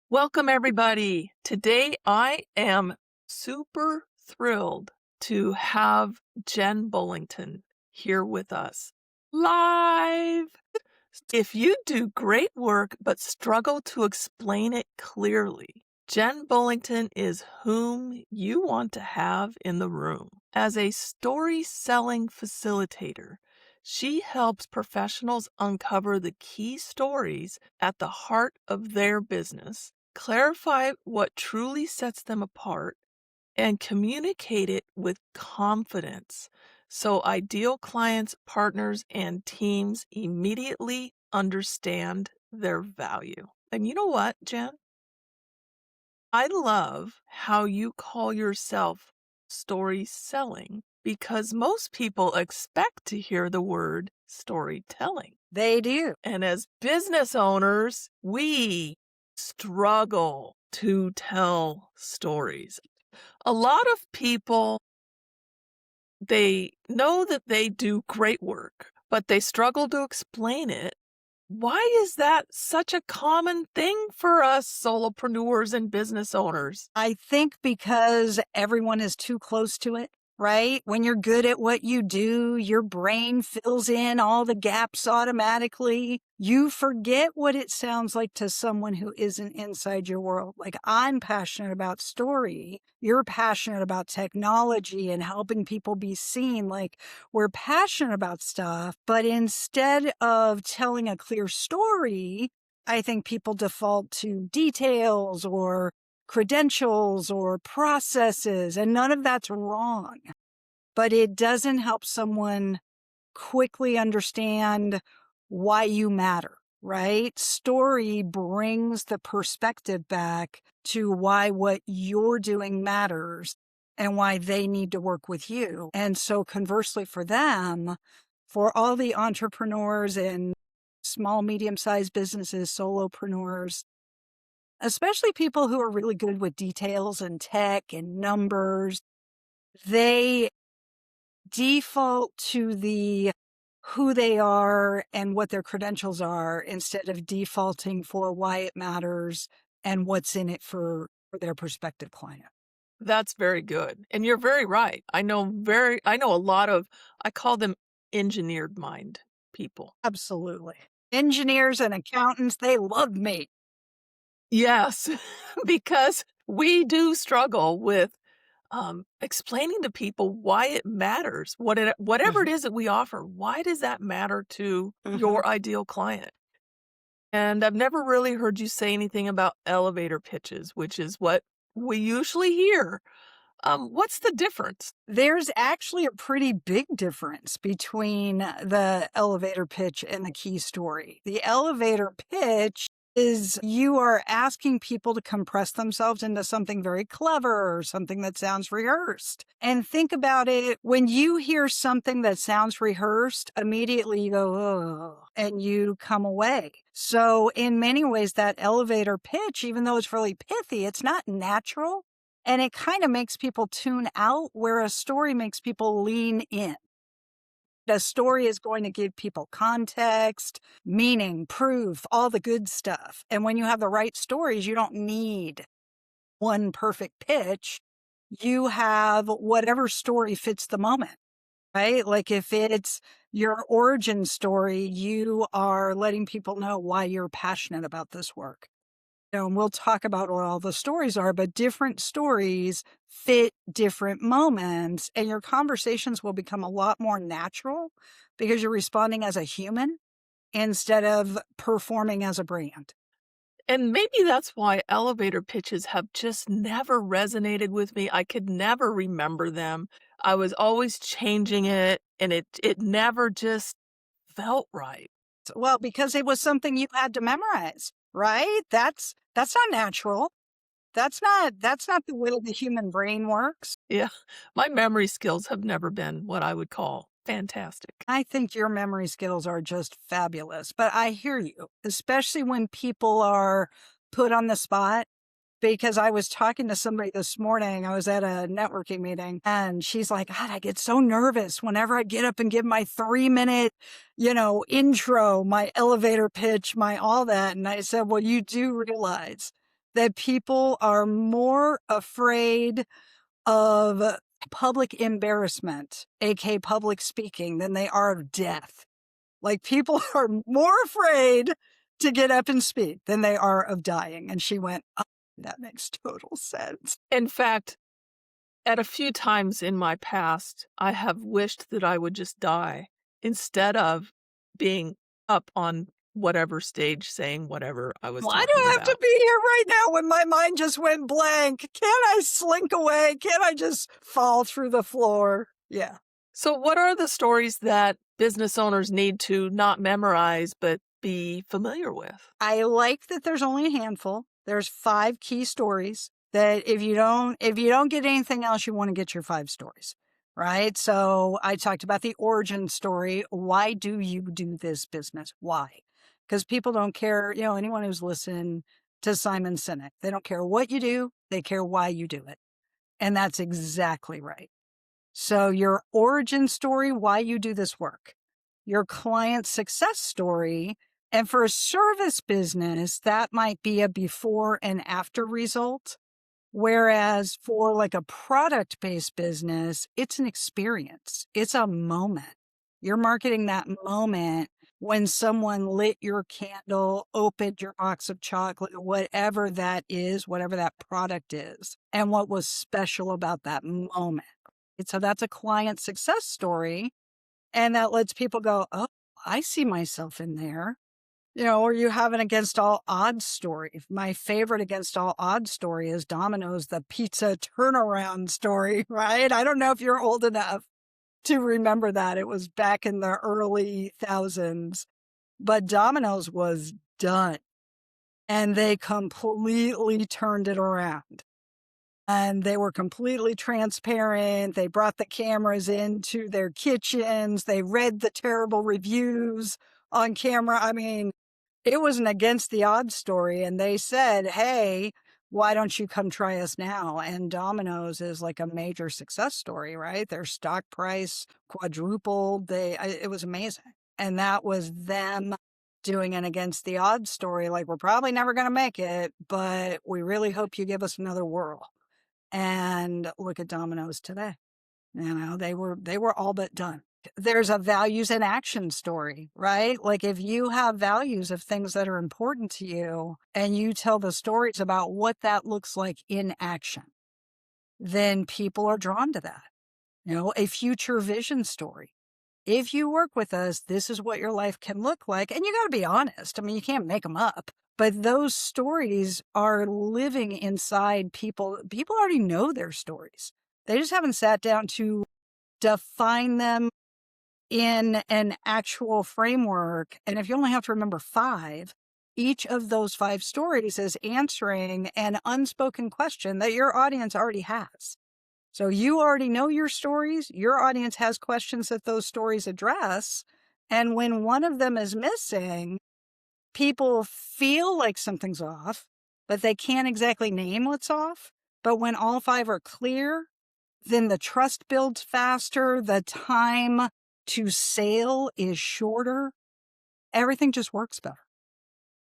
Welcome, everybody. Today, I am super thrilled to have Jen Bolington here with us live. If you do great work but struggle to explain it clearly, Jen Bolington is whom you want to have in the room. As a story selling facilitator, she helps professionals uncover the key stories at the heart of their business, clarify what truly sets them apart, and communicate it with confidence so ideal clients, partners, and teams immediately understand their value. And you know what, Jen? I love how you call yourself story selling because most people expect to hear the word storytelling. They do. And as business owners, we struggle to tell stories. A lot of people, they know that they do great work, but they struggle to explain it. Why is that such a common thing for us solopreneurs and business owners? I think because everyone is too close to it, right? When you're good at what you do, your brain fills in all the gaps automatically. You forget what it sounds like to someone who isn't inside your world. Like, I'm passionate about story. You're passionate about technology and helping people be seen. Like, we're passionate about stuff, but instead of telling a clear story, I think people default to details or credentials or processes, and none of that's wrong. But it doesn't help someone quickly understand why you matter, right? Story brings the perspective back to why what you're doing matters and why they need to work with you. And so conversely for them, for all the entrepreneurs and small, medium-sized businesses, solopreneurs, especially people who are really good with details and tech and numbers, they default to the who they are and what their credentials are instead of defaulting for why it matters and what's in it for their prospective client. That's very good. And you're very right. I know a lot of, I call them engineered mind people. Absolutely. Engineers and accountants, they love me. Yes, because we do struggle with explaining to people why it matters, whatever it is that we offer. Why does that matter to your ideal client? And I've never really heard you say anything about elevator pitches, which is what we usually hear. What's the difference? There's actually a pretty big difference between the elevator pitch and the key story. The elevator pitch is you are asking people to compress themselves into something very clever or something that sounds rehearsed. And think about it, when you hear something that sounds rehearsed, immediately you go, oh, and you come away. So in many ways, that elevator pitch, even though it's really pithy, it's not natural. And it kind of makes people tune out, where a story makes people lean in. A story is going to give people context, meaning, proof, all the good stuff. And when you have the right stories, you don't need one perfect pitch. You have whatever story fits the moment, right? Like if it's your origin story, you are letting people know why you're passionate about this work. And we'll talk about what all the stories are, but different stories fit different moments, and your conversations will become a lot more natural because you're responding as a human instead of performing as a brand. And maybe that's why elevator pitches have just never resonated with me. I could never remember them. I was always changing it, and it never just felt right. Well, because it was something you had to memorize, right? That's not natural. That's not the way the human brain works. Yeah, my memory skills have never been what I would call fantastic. I think your memory skills are just fabulous, but I hear you, especially when people are put on the spot. Because I was talking to somebody this morning, I was at a networking meeting, and she's like, God, I get so nervous whenever I get up and give my 3-minute, intro, my elevator pitch, my all that. And I said, well, you do realize that people are more afraid of public embarrassment, aka public speaking, than they are of death. Like people are more afraid to get up and speak than they are of dying. And she went, oh, that makes total sense. In fact, at a few times in my past, I have wished that I would just die instead of being up on whatever stage saying whatever I was Why do talking I have to about. be here right now when my mind just went blank? Can't I slink away? Can't I just fall through the floor? Yeah. So, what are the stories that business owners need to not memorize but be familiar with? I like that there's only a handful. There's 5 key stories that if you don't get anything else, you want to get your 5 stories, right? So I talked about the origin story. Why do you do this business? Why? Because people don't care, anyone who's listened to Simon Sinek, they don't care what you do, they care why you do it. And that's exactly right. So your origin story, why you do this work, your client success story. And for a service business, that might be a before and after result. Whereas for like a product-based business, it's an experience. It's a moment. You're marketing that moment when someone lit your candle, opened your box of chocolate, whatever that is, whatever that product is, and what was special about that moment. And so that's a client success story. And that lets people go, oh, I see myself in there. Or you have an against all odds story. My favorite against all odds story is Domino's, the pizza turnaround story, right? I don't know if you're old enough to remember that. It was back in the early thousands, but Domino's was done and they completely turned it around. And they were completely transparent. They brought the cameras into their kitchens. They read the terrible reviews on camera. I mean, it was an against the odds story. And they said, hey, why don't you come try us now? And Domino's is like a major success story, right? Their stock price quadrupled. It was amazing. And that was them doing an against the odds story. Like, we're probably never going to make it, but we really hope you give us another whirl. And look at Domino's today. They were all but done. There's a values and action story, right? Like if you have values of things that are important to you and you tell the stories about what that looks like in action, then people are drawn to that. A future vision story. If you work with us, this is what your life can look like. And you got to be honest. I mean, you can't make them up. But those stories are living inside people. People already know their stories. They just haven't sat down to define them in an actual framework. And if you only have to remember 5, each of those 5 stories is answering an unspoken question that your audience already has. So you already know your stories. Your audience has questions that those stories address. And when one of them is missing, people feel like something's off, but they can't exactly name what's off. But when all 5 are clear, then the trust builds faster. The time to sale is shorter. Everything just works better.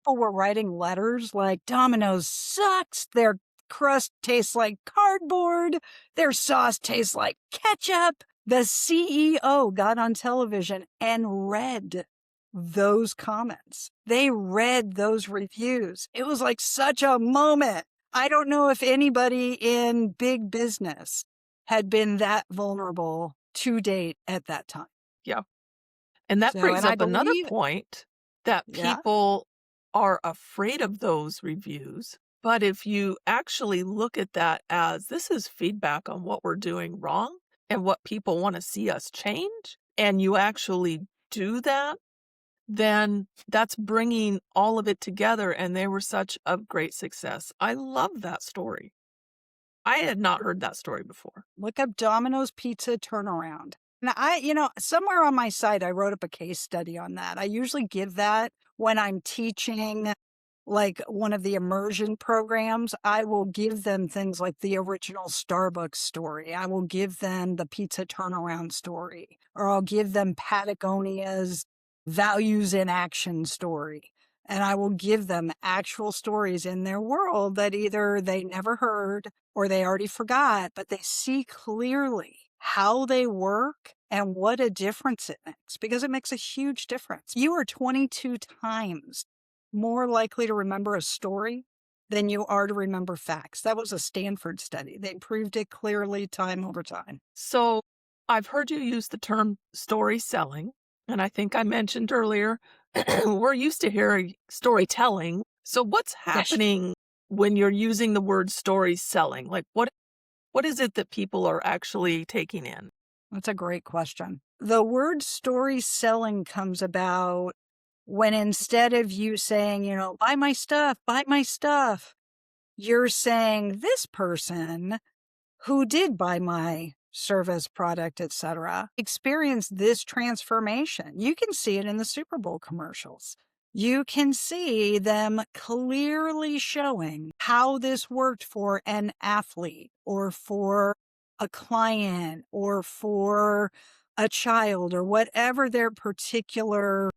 People were writing letters like, Domino's sucks. Their crust tastes like cardboard. Their sauce tastes like ketchup. The CEO got on television and read those comments. They read those reviews. It was like such a moment. I don't know if anybody in big business had been that vulnerable to date at that time. Yeah. And that brings up another point that people are afraid of those reviews. But if you actually look at that as this is feedback on what we're doing wrong and what people want to see us change, and you actually do that, then that's bringing all of it together. And they were such a great success. I love that story. I had not heard that story before. Look up Domino's Pizza turnaround. And somewhere on my site, I wrote up a case study on that. I usually give that when I'm teaching like one of the immersion programs. I will give them things like the original Starbucks story. I will give them the pizza turnaround story, or I'll give them Patagonia's values in action story. and I will give them actual stories in their world that either they never heard or they already forgot, but they see clearly how they work and what a difference it makes, because it makes a huge difference. You are 22 times more likely to remember a story than you are to remember facts. That was a Stanford study. They proved it clearly time over time. So I've heard you use the term story selling, and I think I mentioned earlier, we're used to hearing storytelling. So what's Yes. happening when you're using the word story selling? Like what is it that people are actually taking in? That's a great question. The word story selling comes about when instead of you saying, buy my stuff, you're saying this person who did buy my service, product, etc., experienced this transformation. You can see it in the Super Bowl commercials. You can see them clearly showing how this worked for an athlete or for a client or for a child or whatever their particular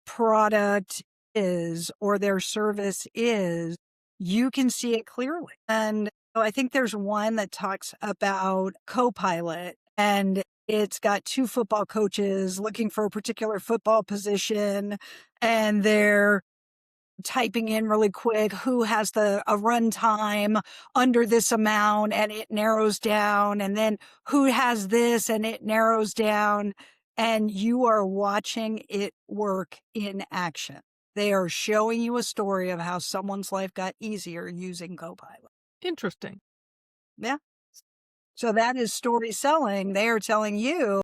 product is or their service is. You can see it clearly. And I think there's one that talks about Copilot, and it's got two football coaches looking for a particular football position, and they're typing in really quick who has a run time under this amount, and it narrows down, and then who has this and it narrows down, and you are watching it work in action. They are showing you a story of how someone's life got easier using Copilot. Interesting. Yeah. So that is story selling. They are telling you,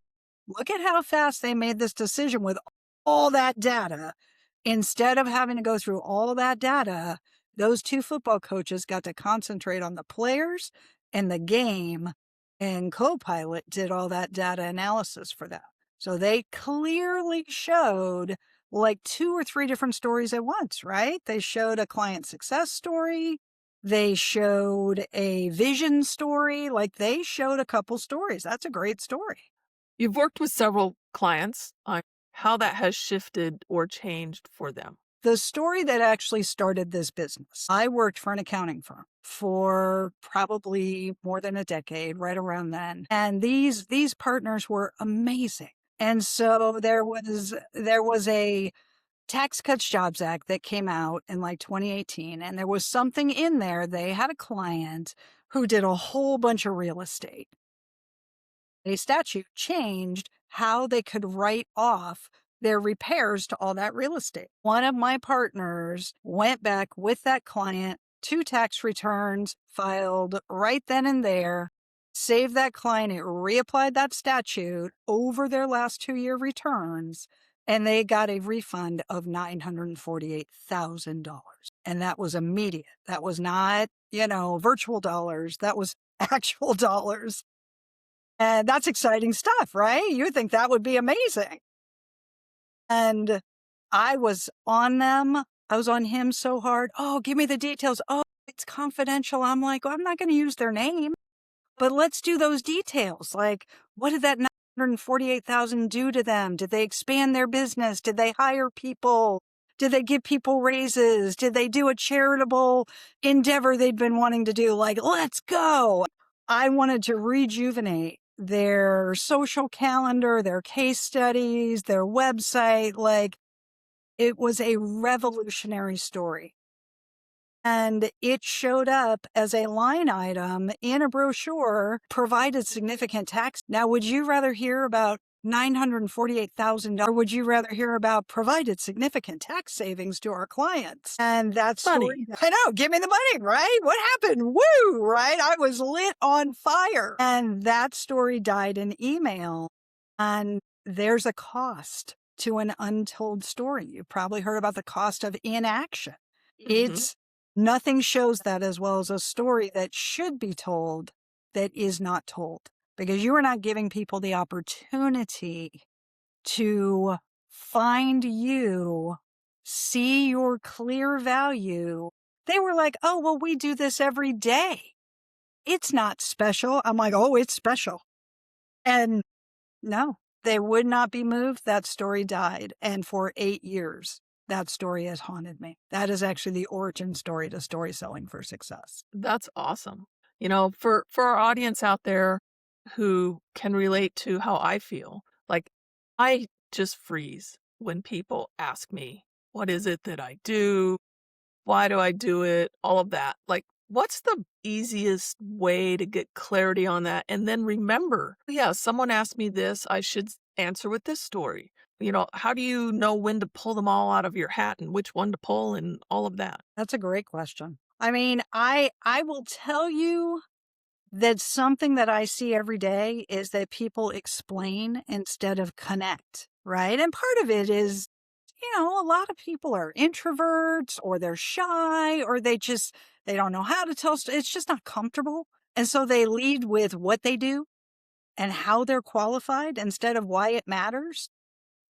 look at how fast they made this decision with all that data. Instead of having to go through all that data, those two football coaches got to concentrate on the players and the game, and Copilot did all that data analysis for them. So they clearly showed like 2 or 3 different stories at once, right? They showed a client success story. They showed a vision story. Like they showed a couple stories. That's a great story. You've worked with several clients on how that has shifted or changed for them. The story that actually started this business, I worked for an accounting firm for probably more than a decade, right around then. And these partners were amazing. And so there was a Tax Cuts Jobs Act that came out in like 2018, and there was something in there. They had a client who did a whole bunch of real estate. A statute changed how they could write off their repairs to all that real estate. One of my partners went back with that client, 2 tax returns filed right then and there, saved that client, it reapplied that statute over their last 2-year returns, and they got a refund of $948,000. And that was immediate. That was not, virtual dollars. That was actual dollars. And that's exciting stuff, right? You would think that would be amazing. And I was on them. I was on him so hard. Oh, give me the details. Oh, it's confidential. I'm like, I'm not going to use their name, but let's do those details. Like, what did that $948,000 do to them? Did they expand their business? Did they hire people? Did they give people raises? Did they do a charitable endeavor they'd been wanting to do? Like, let's go. I wanted to rejuvenate their social calendar, their case studies, their website. Like, it was a revolutionary story. And it showed up as a line item in a brochure, provided significant tax. Now, would you rather hear about $948,000, or would you rather hear about provided significant tax savings to our clients? And that story, I know, give me the money, right? What happened? Woo, right? I was lit on fire. And that story died in email. And there's a cost to an untold story. You've probably heard about the cost of inaction. It's nothing shows that as well as a story that should be told that is not told, because you are not giving people the opportunity to find you, see your clear value. They were like, oh, well, we do this every day. It's not special. I'm like, oh, it's special. And no, they would not be moved. That story died. And for 8 years, that story has haunted me. That is actually the origin story to story selling for success. That's awesome. For our audience out there who can relate to how I feel, like, I just freeze when people ask me, "What is it that I do? Why do I do it?" All of that. Like, what's the easiest way to get clarity on that? And then remember, yeah, someone asked me this, I should answer with this story. How do you know when to pull them all out of your hat and which one to pull and all of that? That's a great question. I mean, I will tell you that something that I see every day is that people explain instead of connect, right? And part of it is, a lot of people are introverts or they're shy or they don't know how to tell. It's just not comfortable. And so they lead with what they do and how they're qualified instead of why it matters.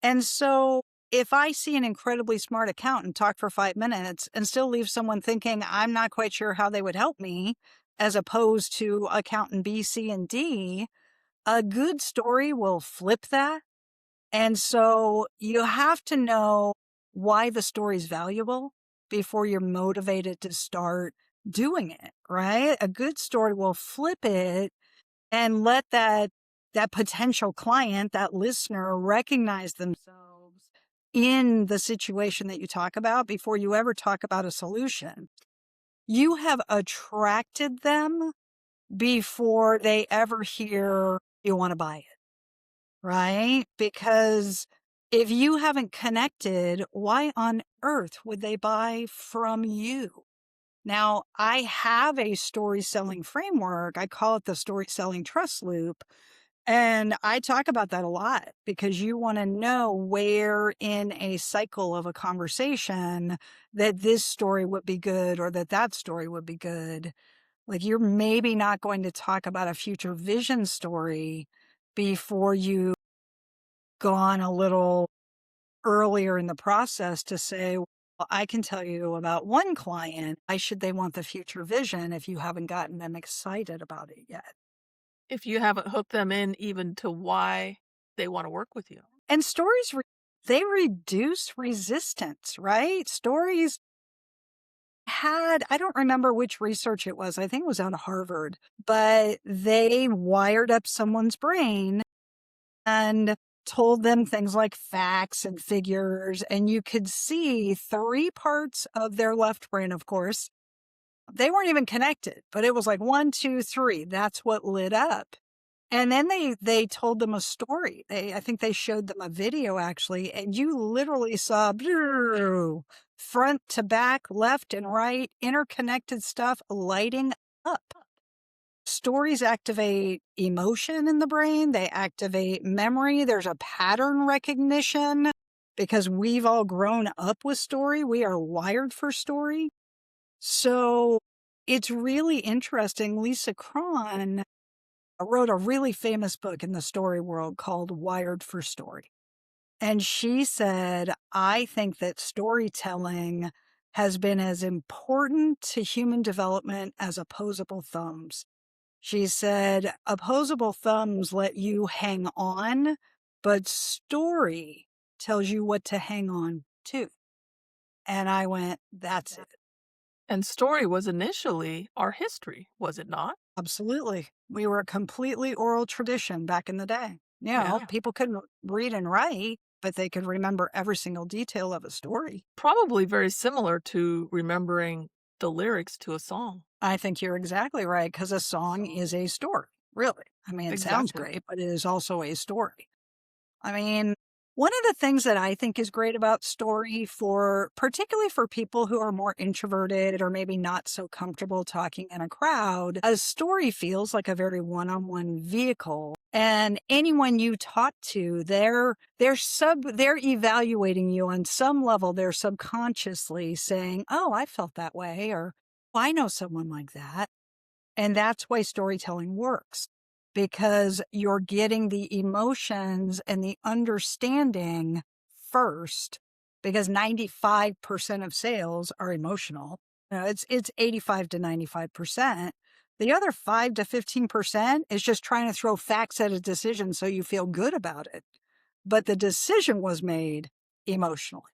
And so if I see an incredibly smart accountant talk for 5 minutes and still leave someone thinking, I'm not quite sure how they would help me, as opposed to accountant B, C, and D, a good story will flip that. And so you have to know why the story is valuable before you're motivated to start doing it, right? A good story will flip it and let that potential client, that listener, recognize themselves in the situation that you talk about before you ever talk about a solution. You have attracted them before they ever hear you want to buy it, right? Because if you haven't connected, why on earth would they buy from you? Now, I have a story selling framework. I call it the story selling trust loop. And I talk about that a lot because you want to know where in a cycle of a conversation that this story would be good or that story would be good. Like, you're maybe not going to talk about a future vision story before you go on a little earlier in the process to say, well, I can tell you about one client. Why should they want the future vision if you haven't gotten them excited about it yet? If you haven't hooked them in even to why they wanna work with you. And stories, they reduce resistance, right? Stories I don't remember which research it was. I think it was out of Harvard, but they wired up someone's brain and told them things like facts and figures. And you could see 3 parts of their left brain, of course. They weren't even connected, but it was like 1, 2, 3. That's what lit up. And then they told them a story. I think they showed them a video actually, and you literally saw front to back, left and right, interconnected stuff lighting up. Stories activate emotion in the brain. They activate memory. There's a pattern recognition because we've all grown up with story. We are wired for story. So it's really interesting. Lisa Cron wrote a really famous book in the story world called Wired for Story. And she said, I think that storytelling has been as important to human development as opposable thumbs. She said, opposable thumbs let you hang on, but story tells you what to hang on to. And I went, that's it. And story was initially our history, was it not? Absolutely. We were a completely oral tradition back in the day. Yeah. People couldn't read and write, but they could remember every single detail of a story. Probably very similar to remembering the lyrics to a song. I think you're exactly right, because a song is a story, really. I mean, it sounds Exactly. great, but it is also a story. I mean, one of the things that I think is great about story particularly for people who are more introverted or maybe not so comfortable talking in a crowd, a story feels like a very one-on-one vehicle. And anyone you talk to, they're evaluating you on some level. They're subconsciously saying, oh, I felt that way, or oh, I know someone like that. And that's why storytelling works, because you're getting the emotions and the understanding first, because 95% of sales are emotional. It's 85 to 95%. The other 5 to 15% is just trying to throw facts at a decision so you feel good about it. But the decision was made emotionally.